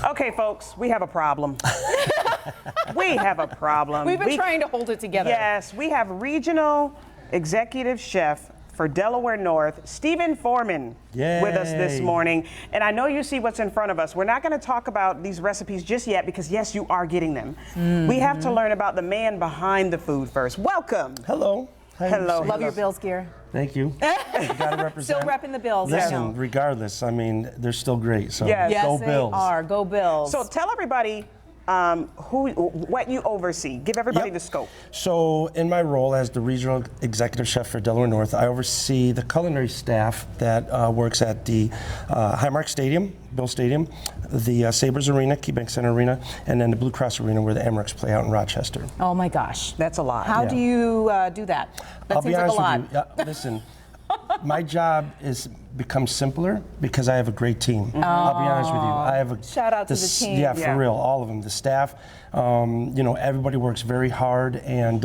Okay, folks, we have a problem. We have a problem. We've been trying to hold it together. Yes, we have Regional Executive Chef for Delaware North, Stephen Forman, with us this morning. And I know you see what's in front of us. We're not going to talk about these recipes just yet because, yes, you are getting them. We have to learn about the man behind the food first. Welcome. Hello. Hello. Love your Bills gear. Thank you. You gotta represent. Still repping the Bills. Listen, regardless, I mean, they're still great. So Yes. go Yes, Bills. they are. Go Bills. So tell everybody what you oversee. Give everybody the scope. So in my role as the Regional Executive Chef for Delaware North, I oversee the culinary staff that works at the Highmark Stadium, Bill Stadium, the Sabres Arena, KeyBank Center Arena, and then the Blue Cross Arena where the Amerks play out in Rochester. Oh my gosh. That's a lot. How do you do that? That I'll seems be like honest a lot. with you. Yeah, listen, my job is becomes simpler because I have a great team. I'll be honest with you. I have a Shout out to the team. Yeah, for real, all of them. The staff, you know, everybody works very hard, and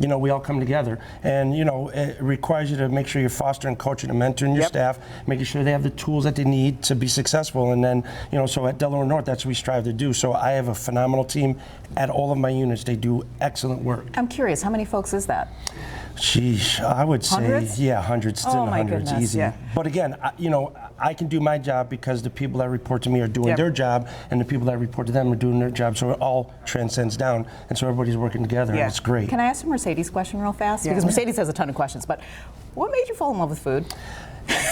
you know, we all come together. And you know, it requires you to make sure you're fostering, coaching, and mentoring your staff, making sure they have the tools that they need to be successful. And then, you know, so at Delaware North, that's what we strive to do. So I have a phenomenal team at all of my units. They do excellent work. I'm curious, how many folks is that? Sheesh, I would say, Hundreds? yeah, hundreds, Oh, in the my hundreds, goodness. easy. Yeah. But again, you know, I can do my job because the people that report to me are doing their job, and the people that report to them are doing their job. So it all transcends down, and so everybody's working together, and it's great. Can I ask a Mercedes question real fast? Because Mercedes has a ton of questions, but what made you fall in love with food?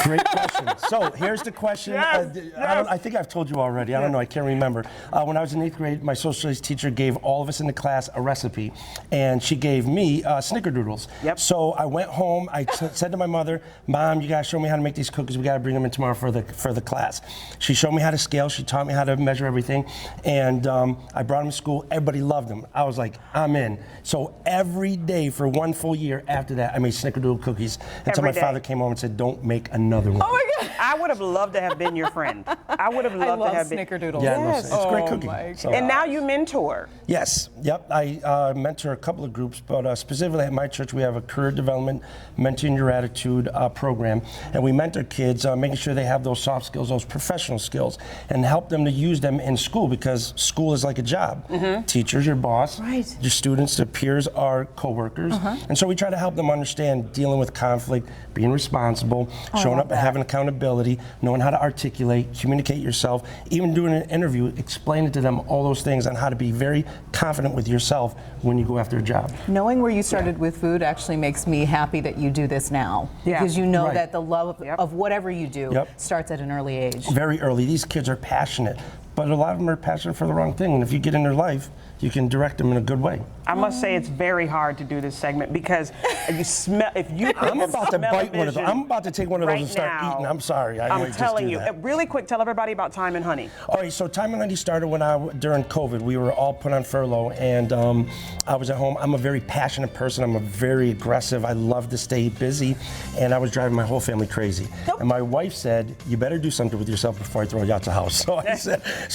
Great question. So here's the question. I think I've told you already. I don't know. I can't remember. When I was in 8th grade, my social studies teacher gave all of us in the class a recipe, and she gave me snickerdoodles. So I went home. I said to my mother, "Mom, you gotta show me how to make these cookies. We gotta bring them in tomorrow for the class." She showed me how to scale. She taught me how to measure everything, and I brought them to school. Everybody loved them. I was like, I'm in. So every day for 1 full year after that, I made snickerdoodle cookies until my father came home and said, "Don't make another one." Oh my God. I would have loved to have been your friend. I would have loved to have been. snickerdoodles. Yeah, no, Yes. it's great cooking. So, And now you mentor. yes, yep. I mentor a couple of groups, but specifically at my church, we have a career development, mentoring your attitude program, and we mentor kids, making sure they have those soft skills, those professional skills, and help them to use them in school because school is like a job. Teachers, your boss, your students, their peers are coworkers, and so we try to help them understand dealing with conflict, being responsible, showing up and having accountability, knowing how to articulate, communicate yourself, even doing an interview, explain it to them, all those things on how to be very confident with yourself when you go after a job. Knowing where you started with food actually makes me happy that you do this now. Because you know that the love of whatever you do starts at an early age. Very early. These kids are passionate, but a lot of them are passionate for the wrong thing. And if you get in their life, you can direct them in a good way. I must say it's very hard to do this segment because you smell. If you, I'm about to bite one of those. I'm about to take one of those and start eating. I'm sorry. I'm telling you. Really quick, tell everybody about Time and Honey. All right. So Time and Honey started during COVID. We were all put on furlough, and I was at home. I'm a very passionate person. I'm a very aggressive. I love to stay busy, and I was driving my whole family crazy. And my wife said, "You better do something with yourself before I throw you out the house." So I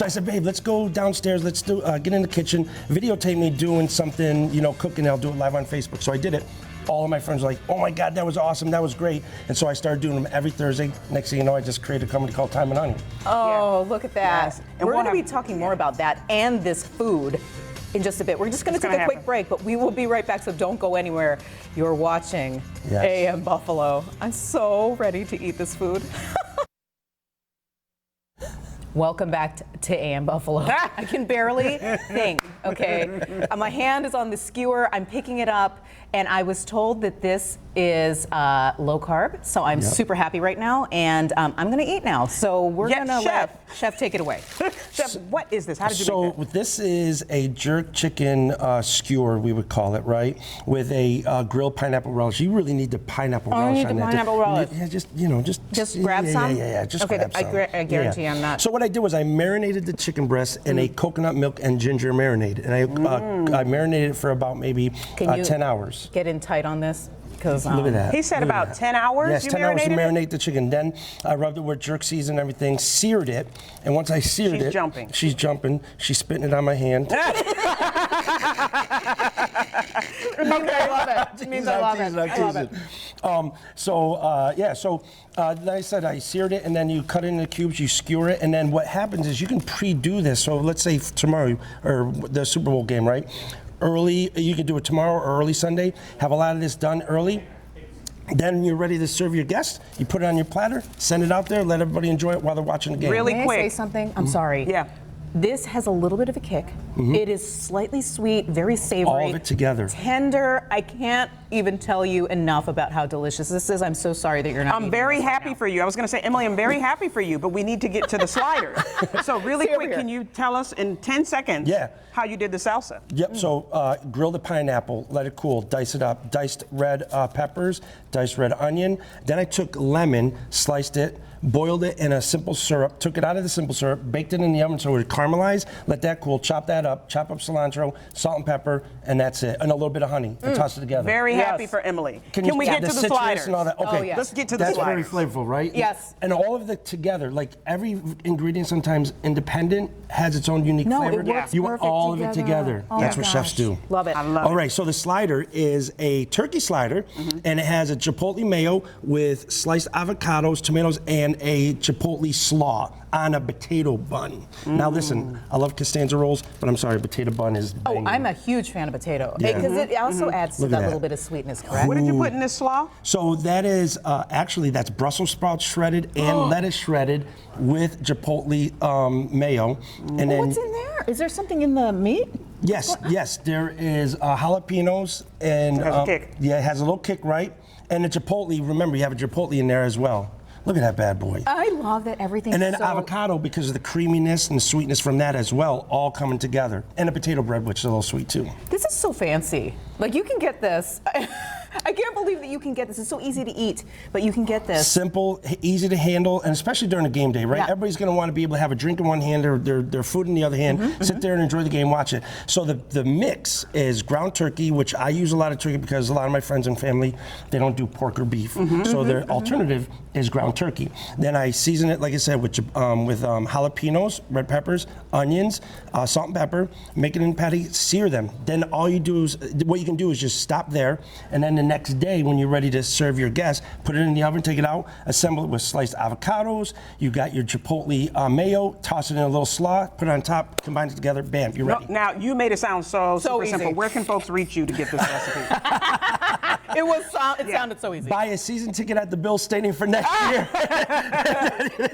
said, "Babe, let's go downstairs. Let's do get in the kitchen, videotape me doing something, you know, cooking. I'll do it live on Facebook." So I did it. All of my friends were like, "Oh my God, that was awesome. That was great." And so I started doing them every Thursday. Next thing you know, I just created a company called Time and Honey. Oh, look at that. Yes. And we're going to be talking more about that and this food in just a bit. We're just going to take a quick break, but we will be right back, so don't go anywhere. You're watching AM Buffalo. I'm so ready to eat this food. Welcome back to AM Buffalo. I can barely think, okay? My hand is on the skewer, I'm picking it up, and I was told that this is low carb, so I'm super happy right now, and I'm gonna eat now. So we're gonna let Chef take it away. Chef, what is this? How did you make this? This is a jerk chicken skewer, we would call it, right? With a grilled pineapple relish. You really need the pineapple relish on that. Pineapple relish. Yeah, just grab some? Yeah, just grab some. I guarantee I'm not. So what I did was I marinated the chicken breast in a coconut milk and ginger marinade, and I marinated it for about maybe 10 hours. Get in tight on this? because Look at that. He said Look at about that. 10 hours Yes, you 10 hours to marinated marinate the chicken. Then I rubbed it with jerk season and everything, seared it, and once I seared She's it, jumping. she's jumping, she's spitting it on my hand. It means I love it. It means I love it. I love it. So like I said, I seared it, and then you cut it into cubes, you skewer it, and then what happens is you can pre-do this. So let's say tomorrow, or the Super Bowl game, right? Early, you can do it tomorrow or early Sunday. Have a lot of this done early. Then you're ready to serve your guests. You put it on your platter, send it out there, let everybody enjoy it while they're watching the game. Really May quick. I say something? I'm sorry. Yeah. This has a little bit of a kick. It is slightly sweet, very savory. All of it together. Tender. I can't even tell you enough about how delicious this is. I'm so sorry that you're not. I'm very happy for you. I was going to say, Emily, I'm very happy for you, but we need to get to the sliders. So really Stay over quick, here. can you tell us in 10 seconds how you did the salsa? Yep, so grill the pineapple, let it cool, dice it up, diced red peppers, diced red onion. Then I took lemon, sliced it, boiled it in a simple syrup, took it out of the simple syrup, baked it in the oven so it would caramelize, let that cool, chop that up, chop up cilantro, salt and pepper, and that's it. And a little bit of honey, and toss it together. Very happy for Emily. Can we get to the citrus sliders? and all that? Okay, yes. Let's get to the that's sliders. very flavorful, right? Yes. And all of it together, like every ingredient sometimes independent has its own unique No, it flavor. works You want perfect all of it together. Oh That's my what chefs gosh. do. Love it. I love All it. right, so the slider is a turkey slider, and it has a chipotle mayo with sliced avocados, tomatoes, and a chipotle slaw on a potato bun. Now listen, I love Costanza rolls, but I'm sorry, potato bun is Oh, banging. I'm a huge fan of potato Yeah. because it also adds to Look at that that. little bit of sweetness, correct? What did you put in this slaw? So that is actually that's Brussels sprouts shredded and lettuce shredded with chipotle mayo, and then What's in there? Is there something in the meat? yes, there is jalapenos and It has a kick. Yeah, it has a little kick, right? And the chipotle. Remember, you have a chipotle in there as well. Look at that bad boy. I love that everything. And then avocado because of the creaminess and the sweetness from that as well, all coming together. And a potato bread, which is a little sweet too. This is so fancy. Like you can get this. I can't believe that you can get this. It's so easy to eat, but you can get this. Simple, easy to handle, and especially during a game day, right? Yeah. Everybody's going to want to be able to have a drink in one hand or their food in the other hand, sit there and enjoy the game, watch it. So the mix is ground turkey, which I use a lot of turkey because a lot of my friends and family, they don't do pork or beef. So their alternative is ground turkey. Then I season it, like I said, with jalapenos, red peppers, onions, salt and pepper, make it in patty, sear them. Then all you do is, what you can do is just stop there, and then the next day when you're ready to serve your guests, put it in the oven, take it out, assemble it with sliced avocados, you got your chipotle mayo, toss it in a little slaw, put it on top, combine it together, bam, you're ready. Now, you made it sound so super easy. simple. Where can folks reach you to get this recipe? It sounded so easy. Buy a season ticket at the Bill Stadium for next year.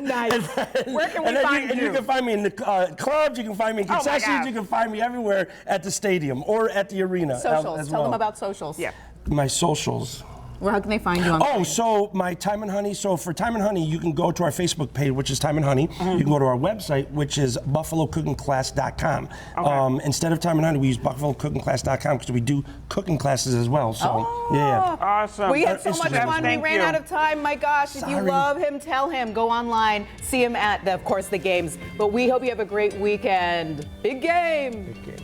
Nice. Where can we And then find you you? can find me in the clubs, you can find me in Oh my concessions, God. you can find me everywhere at the stadium or at the arena. Socials. as Tell them well. about socials. Yeah. My socials. Well, how can they find you on? Oh, so my Time and Honey. So for Time and Honey, you can go to our Facebook page, which is Time and Honey. You can go to our website, which is buffalocookingclass.com. Instead of Time and Honey, we use buffalocookingclass.com because we do cooking classes as well. So yeah. Awesome. We had so much Instagram. fun. We Thank ran you. out of time. My gosh, if you Sorry. love him, tell him. Go online. See him at, of course, the games. But we hope you have a great weekend. Big game. Okay.